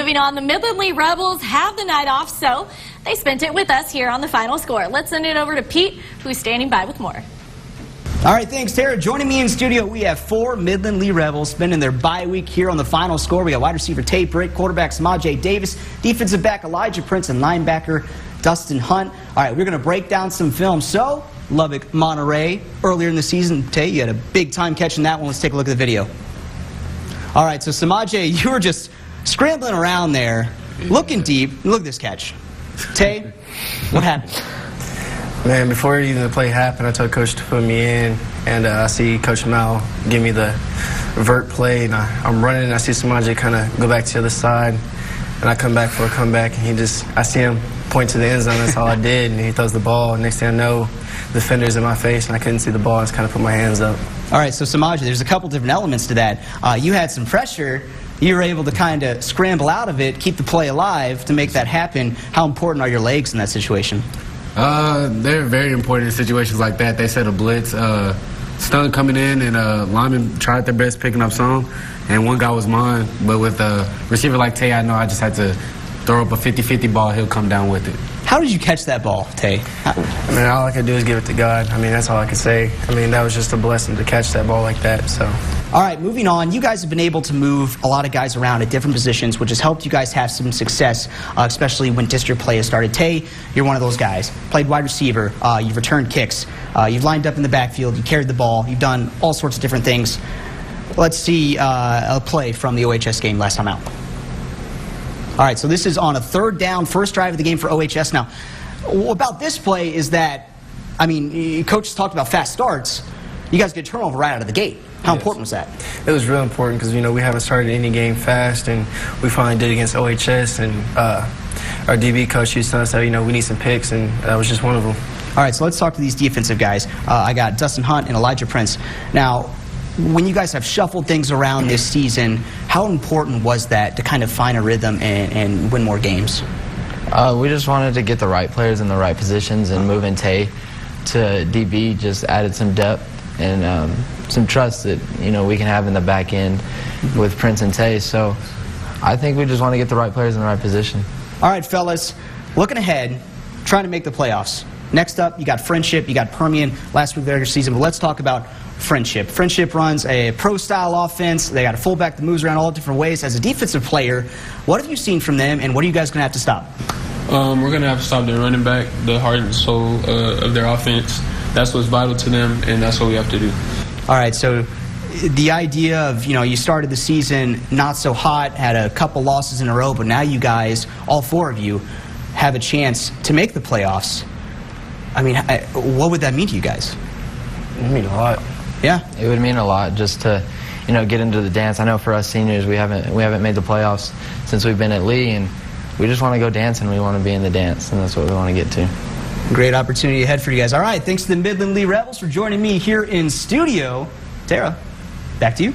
Moving on, the Midland Lee Rebels have the night off, so they spent it with us here on the Final Score. Let's send it over to Pete, who's standing by with more. All right, thanks, Tara. Joining me in studio, we have 4 Midland Lee Rebels spending their bye week here on the Final Score. We got wide receiver Taye Britt, quarterback Sema'J Davis, defensive back Elijah Prince, and linebacker Dustin Hunt. All right, we're going to break down some film. So, Lubbock, Monterey, earlier in the season, Taye, you had a big time catching that one. Let's take a look at the video. All right, so Sema'J, you were just scrambling around there, looking deep. Look at this catch. Taye, what happened? Man, before even the play happened, I told Coach to put me in, and I see Coach Mal give me the vert play, and I'm running, and I see Sema'J kind of go back to the other side, and I come back for a comeback, and I see him point to the end zone. That's all I did, and he throws the ball. Next thing I know, the defender's in my face, and I couldn't see the ball. I just kind of put my hands up. All right, so Sema'J, there's a couple different elements to that. You had some pressure. You were able to kind of scramble out of it, keep the play alive to make that happen. How important are your legs in that situation? They're very important in situations like that. They set a blitz, stun coming in, and linemen tried their best picking up some, and one guy was mine. But with a receiver like Taye, I know I just had to throw up a 50-50 ball. He'll come down with it. How did you catch that ball, Taye? I mean, all I could do is give it to God. I mean, that's all I could say. I mean, that was just a blessing to catch that ball like that, so. All right, moving on. You guys have been able to move a lot of guys around at different positions, which has helped you guys have some success, especially when district play has started. Taye, you're one of those guys. Played wide receiver. You've returned kicks. You've lined up in the backfield. You carried the ball. You've done all sorts of different things. Let's see a play from the OHS game last time out. All right, so this is on a 3rd down, first drive of the game for OHS. Now, about this play is that, I mean, Coach talked about fast starts. You guys get turnover right out of the gate. How important was that? It was real important because, you know, we haven't started any game fast, and we finally did against OHS, and our DB coach used to tell us that, you know, we need some picks, and that was just one of them. All right, so let's talk to these defensive guys. I got Dustin Hunt and Elijah Prince. Now, when you guys have shuffled things around this season, how important was that to kind of find a rhythm and win more games? We just wanted to get the right players in the right positions, and moving Taye to DB just added some depth and some trust that, you know, we can have in the back end with Prince and Taye. So I think we just want to get the right players in the right position. All right, fellas, looking ahead, trying to make the playoffs. Next up, you got Friendship, you got Permian last week of the regular season, but let's talk about Friendship. Friendship runs a pro-style offense. They got a fullback that moves around all different ways. As a defensive player, what have you seen from them, and what are you guys going to have to stop? We're going to have to stop their running back, the heart and soul of their offense. That's what's vital to them, and that's what we have to do. All right, so the idea of, you know, you started the season not so hot, had a couple losses in a row, but now you guys, all 4 of you, have a chance to make the playoffs. I mean, what would that mean to you guys? It would mean a lot. Yeah? It would mean a lot just to, you know, get into the dance. I know for us seniors, we haven't made the playoffs since we've been at Lee, and we just want to go dancing. We want to be in the dance, and that's what we want to get to. Great opportunity ahead for you guys. All right, thanks to the Midland Lee Rebels for joining me here in studio. Tara, back to you.